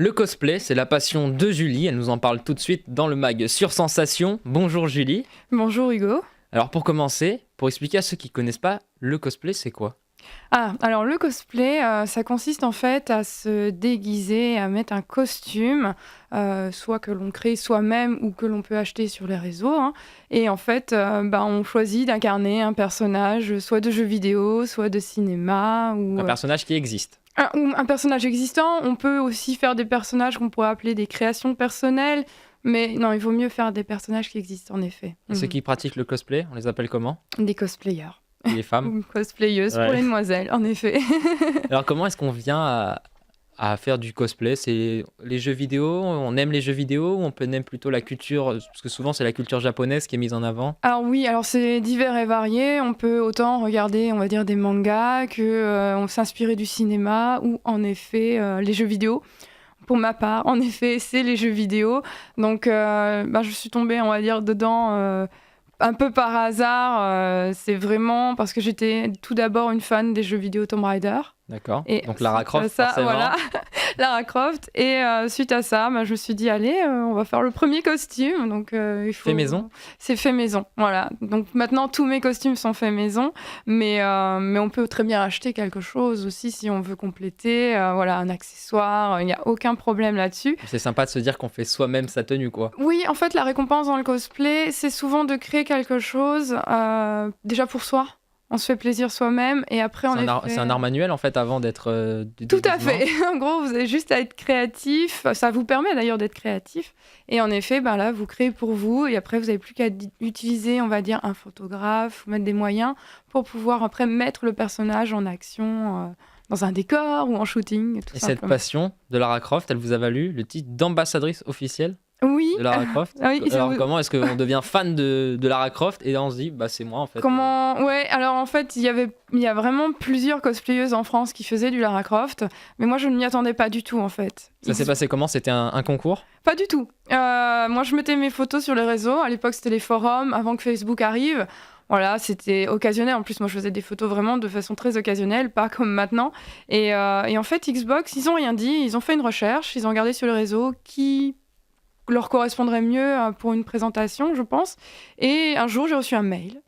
Le cosplay, c'est la passion de Julie. Elle nous en parle tout de suite dans le mag sur Sensation. Bonjour Julie. Bonjour Hugo. Alors pour commencer, pour expliquer à ceux qui ne connaissent pas, le cosplay, c'est quoi ? Alors le cosplay, ça consiste en fait à se déguiser, à mettre un costume, soit que l'on crée soi-même ou que l'on peut acheter sur les réseaux, hein. Et en fait, on choisit d'incarner un personnage, soit de jeux vidéo, soit de cinéma. Un personnage qui existe. Ou un personnage existant. On peut aussi faire des personnages qu'on pourrait appeler des créations personnelles. Mais non, il vaut mieux faire des personnages qui existent en effet. Et ceux qui pratiquent le cosplay, on les appelle comment ? Des cosplayers. Et les femmes ? Ou cosplayeuses pour les demoiselles, en effet. Alors comment est-ce qu'on vient à faire du cosplay ? C'est les jeux vidéo, on aime les jeux vidéo ou on peut aimer plutôt la culture ? Parce que souvent c'est la culture japonaise qui est mise en avant. Alors oui, c'est divers et varié. On peut autant regarder, on va dire, des mangas que on s'inspirer du cinéma ou en effet les jeux vidéo. Pour ma part, en effet, c'est les jeux vidéo. Donc je suis tombée, on va dire, dedans un peu par hasard. C'est vraiment parce que j'étais tout d'abord une fan des jeux vidéo Tomb Raider. D'accord. Et donc Lara Croft, forcément. Voilà, Lara Croft. Et suite à ça, je me suis dit, allez, on va faire le premier costume. Donc, il faut... Fait maison ? C'est fait maison, voilà. Donc maintenant, tous mes costumes sont faits maison. Mais on peut très bien acheter quelque chose aussi si on veut compléter. Un accessoire, il n'y a aucun problème là-dessus. C'est sympa de se dire qu'on fait soi-même sa tenue, quoi. Oui, en fait, la récompense dans le cosplay, c'est souvent de créer quelque chose déjà pour soi. On se fait plaisir soi-même et après c'est un art manuel en fait avant d'être Tout à fait. En gros, vous avez juste à être créatif. Ça vous permet d'ailleurs d'être créatif. Et en effet, là, vous créez pour vous et après, vous n'avez plus qu'à utiliser, on va dire, un photographe ou mettre des moyens pour pouvoir après mettre le personnage en action dans un décor ou en shooting. Tout et simplement. Cette passion de Lara Croft, elle vous a valu le titre d'ambassadrice officielle ? Oui. De Lara Croft. Oui, alors comment est-ce qu'on devient fan de Lara Croft et là on se dit c'est moi en fait. Ouais, alors en fait il y a vraiment plusieurs cosplayeuses en France qui faisaient du Lara Croft, mais moi je ne m'y attendais pas du tout en fait. Ça s'est passé comment ? C'était un concours ? Pas du tout. Moi je mettais mes photos sur les réseaux, à l'époque c'était les forums, avant que Facebook arrive. Voilà, c'était occasionnel. En plus, moi, je faisais des photos vraiment de façon très occasionnelle, pas comme maintenant. Et en fait, Xbox, ils n'ont rien dit. Ils ont fait une recherche. Ils ont regardé sur les réseaux qui leur correspondrait mieux pour une présentation, je pense. Et un jour, j'ai reçu un mail,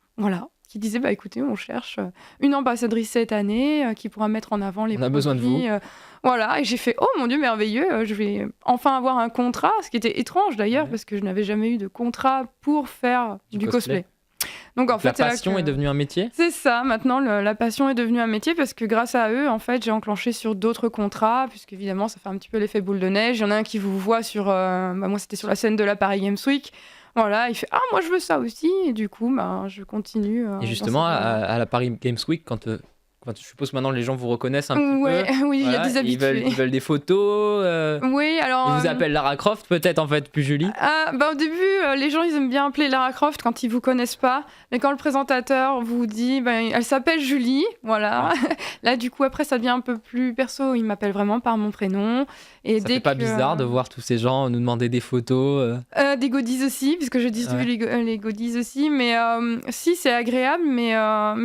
qui disait, écoutez, on cherche une ambassadrice cette année qui pourra mettre en avant les produits. On a besoin de vous. Et j'ai fait, oh mon Dieu, merveilleux, je vais enfin avoir un contrat, ce qui était étrange d'ailleurs, parce que je n'avais jamais eu de contrat pour faire du cosplay. Donc en fait, la passion est devenue un métier ? C'est ça, maintenant la passion est devenue un métier parce que grâce à eux, en fait, j'ai enclenché sur d'autres contrats, puisque évidemment ça fait un petit peu l'effet boule de neige. Il y en a un qui vous voit sur, moi c'était sur la scène de la Paris Games Week. Voilà, il fait « Ah, moi je veux ça aussi !» Et du coup, je continue. Et justement, à la Paris Games Week, quand je suppose que maintenant les gens vous reconnaissent un petit peu. Oui, il y a des habitués. Ils veulent des photos. Oui, alors. Ils vous appellent Lara Croft, peut-être en fait, plus Julie. Au début, les gens ils aiment bien appeler Lara Croft quand ils vous connaissent pas. Mais quand le présentateur vous dit, elle s'appelle Julie, voilà. Là, du coup, après, ça devient un peu plus perso. Il m'appelle vraiment par mon prénom. Et ça fait pas bizarre de voir tous ces gens nous demander des photos. Des goodies aussi, puisque je distribue les goodies aussi. Mais si, c'est agréable, mais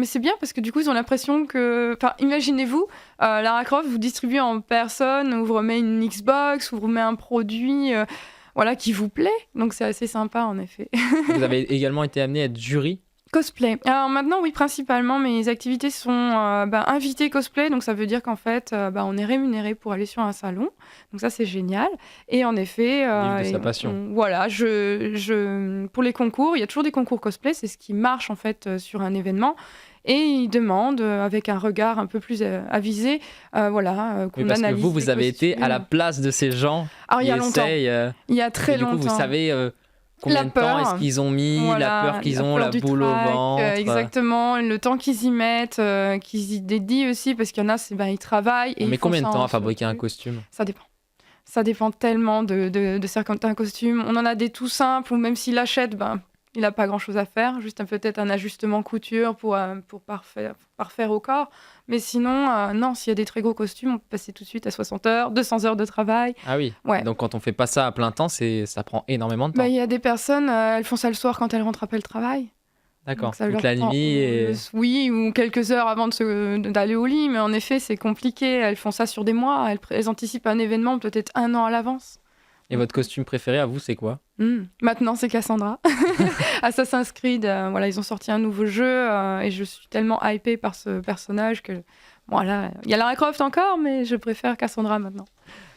c'est bien parce que du coup, ils ont l'impression que. Enfin, imaginez-vous, Lara Croft vous distribue en personne, ou vous remet une Xbox, ou vous remet un produit qui vous plaît. Donc c'est assez sympa en effet. Vous avez également été amené à être jury ? Cosplay. Alors maintenant, oui, principalement, mes activités sont invitées cosplay. Donc ça veut dire qu'en fait, on est rémunéré pour aller sur un salon. Donc ça, c'est génial. Et en effet... vivre de sa passion. Pour les concours, il y a toujours des concours cosplay. C'est ce qui marche en fait sur un événement. Et ils demandent, avec un regard un peu plus avisé, qu'on analyse. Parce que vous avez été à la place de ces gens qui essayent. Il y a très longtemps. Du coup, vous savez combien de temps est-ce qu'ils ont mis, la peur qu'ils ont, la boule au ventre. Exactement, le temps qu'ils y mettent, qu'ils y dédient aussi, parce qu'il y en a, ils travaillent. On met combien de temps à fabriquer un costume ? Ça dépend. Ça dépend tellement de certains costumes. On en a des tout simples, ou même s'il l'achète, il n'a pas grand-chose à faire, juste peut-être un ajustement couture pour parfaire au corps. Mais sinon, non, s'il y a des très gros costumes, on peut passer tout de suite à 60 heures, 200 heures de travail. Ah oui, donc quand on ne fait pas ça à plein temps, ça prend énormément de temps. Il y a des personnes, elles font ça le soir quand elles rentrent après le travail. D'accord. Donc ça Donc leur la prend, nuit et... oui, ou quelques heures avant d'aller au lit, mais en effet, c'est compliqué. Elles font ça sur des mois. Elles anticipent un événement peut-être 1 an à l'avance. Et votre costume préféré à vous, c'est quoi? Maintenant, c'est Cassandra. Assassin's Creed, voilà, ils ont sorti un nouveau jeu et je suis tellement hypée par ce personnage que, voilà, il y a Lara Croft encore, mais je préfère Cassandra maintenant.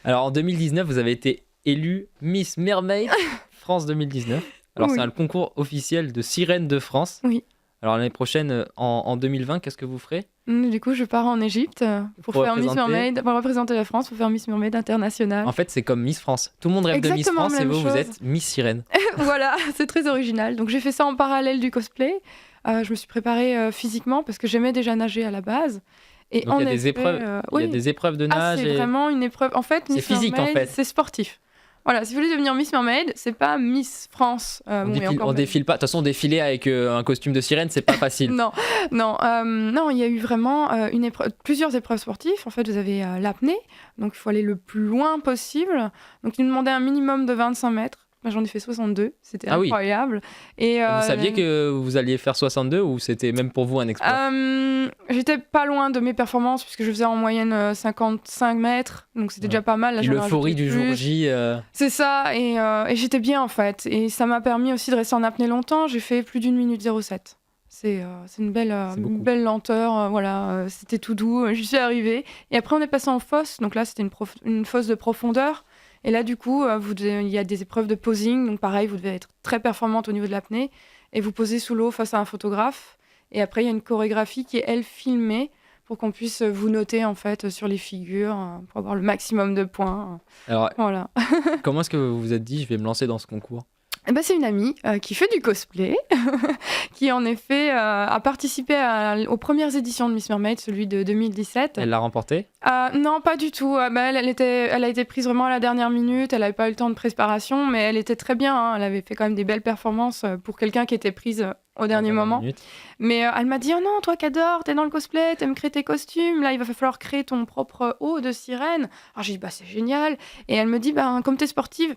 Alors en 2019, vous avez été élue Miss Mermaid France 2019. Alors Oui. c'est un concours officiel de sirènes de France. Oui. Alors l'année prochaine, en 2020, qu'est-ce que vous ferez? Du coup, je pars en Égypte pour faire Miss Mermaid, pour représenter la France, pour faire Miss Mermaid internationale. En fait, c'est comme Miss France. Tout le monde rêve de Miss Exactement France la et même vous chose. êtes Miss Sirène. Voilà, c'est très original. Donc j'ai fait ça en parallèle du cosplay. Je me suis préparée physiquement parce que j'aimais déjà nager à la base. Et Donc en il y a des effet, épreuves, il y a oui. des épreuves de nage C'est et... vraiment une épreuve. En fait, C'est Miss physique, en Mermaid, fait. c'est sportif. Voilà, si vous voulez devenir Miss Mermaid, c'est pas Miss France. On défile pas. De toute façon, défiler avec un costume de sirène, c'est pas facile. Non, il y a eu vraiment plusieurs épreuves sportives. En fait, vous avez l'apnée, donc il faut aller le plus loin possible. Donc, ils nous demandaient un minimum de 25 mètres. Moi, j'en ai fait 62, c'était incroyable. Et, vous saviez que vous alliez faire 62 ou c'était même pour vous un exploit? J'étais pas loin de mes performances puisque je faisais en moyenne 55 mètres, donc c'était déjà pas mal. Là, l'euphorie du jour J. C'est ça, et j'étais bien en fait. Et ça m'a permis aussi de rester en apnée longtemps. J'ai fait plus d'1 minute 07. C'est une belle lenteur, voilà, c'était tout doux, j'y suis arrivée. Et après, on est passé en fosse, donc là, c'était une fosse de profondeur. Et là, du coup, il y a des épreuves de posing, donc pareil, vous devez être très performante au niveau de l'apnée, et vous posez sous l'eau face à un photographe. Et après, il y a une chorégraphie qui est, elle, filmée, pour qu'on puisse vous noter, en fait, sur les figures, pour avoir le maximum de points. Alors, voilà. Comment est-ce que vous vous êtes dit, je vais me lancer dans ce concours? C'est une amie qui fait du cosplay, qui en effet a participé aux premières éditions de Miss Mermaid, celui de 2017. Elle l'a remporté? Non, pas du tout. Elle a été prise vraiment à la dernière minute, elle n'avait pas eu le temps de préparation, mais elle était très bien, hein. Elle avait fait quand même des belles performances pour quelqu'un qui était prise au dernier moment. Mais elle m'a dit, oh non, toi qui adores, t'es dans le cosplay, t'aimes créer tes costumes, là il va falloir créer ton propre haut de sirène. Alors j'ai dit, c'est génial. Et elle me dit, comme t'es sportive,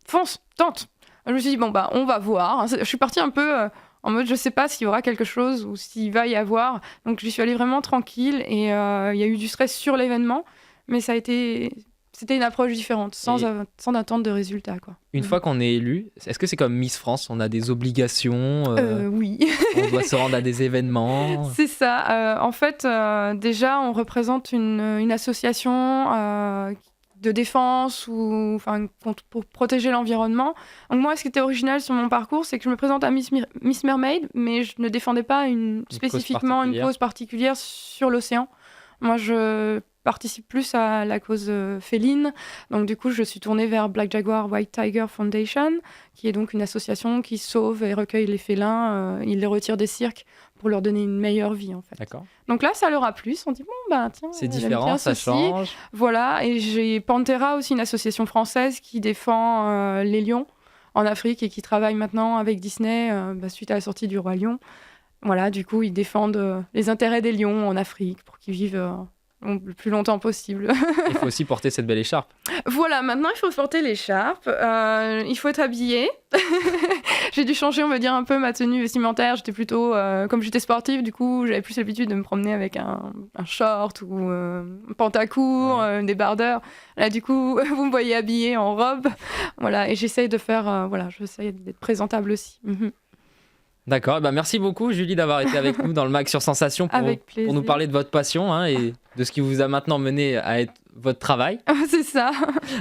fonce, tente. Je me suis dit, on va voir. Je suis partie un peu en mode, je sais pas s'il y aura quelque chose ou s'il va y avoir. Donc, j'y suis allée vraiment tranquille et il y a eu du stress sur l'événement, mais c'était une approche différente, sans attente de résultats, quoi. Une fois qu'on est élu, est-ce que c'est comme Miss France, on a des obligations Oui. On doit se rendre à des événements? C'est ça. En fait, déjà, on représente une association de défense pour protéger l'environnement. Donc moi, ce qui était original sur mon parcours, c'est que je me présente à Miss Mermaid, mais je ne défendais pas spécifiquement une cause particulière sur l'océan. Moi, je participe plus à la cause féline. Donc du coup, je suis tournée vers Black Jaguar White Tiger Foundation, qui est donc une association qui sauve et recueille les félins. Ils les retirent des cirques pour leur donner une meilleure vie, en fait. D'accord. Donc là, ça leur a plu. Ils se sont dit, tiens, c'est différent, ça change. Voilà, et j'ai Pantera aussi, une association française qui défend les lions en Afrique et qui travaille maintenant avec Disney suite à la sortie du Roi Lion. Voilà, du coup, ils défendent les intérêts des lions en Afrique pour qu'ils vivent le plus longtemps possible. Il faut aussi porter cette belle écharpe. Voilà, maintenant il faut porter l'écharpe, il faut être habillé. J'ai dû changer, on va dire, un peu ma tenue vestimentaire. J'étais plutôt, comme j'étais sportive, du coup, j'avais plus l'habitude de me promener avec un short ou un pantacourt, des bardeurs. Là, du coup, vous me voyez habillée en robe. Voilà, et j'essaye de faire, j'essaye d'être présentable aussi. D'accord, merci beaucoup Julie d'avoir été avec nous dans le Mag sur Sensation pour nous parler de votre passion et de ce qui vous a maintenant mené à être votre travail. C'est ça.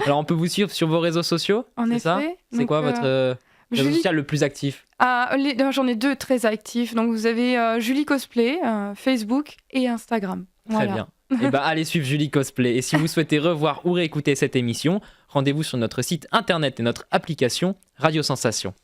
Alors on peut vous suivre sur vos réseaux sociaux? En effet. C'est quoi votre réseau social le plus actif? J'en ai 2 très actifs. Donc vous avez Julie Cosplay, Facebook et Instagram. Très bien. Allez suivre Julie Cosplay. Et si vous souhaitez revoir ou réécouter cette émission, rendez-vous sur notre site internet et notre application Radio Sensation.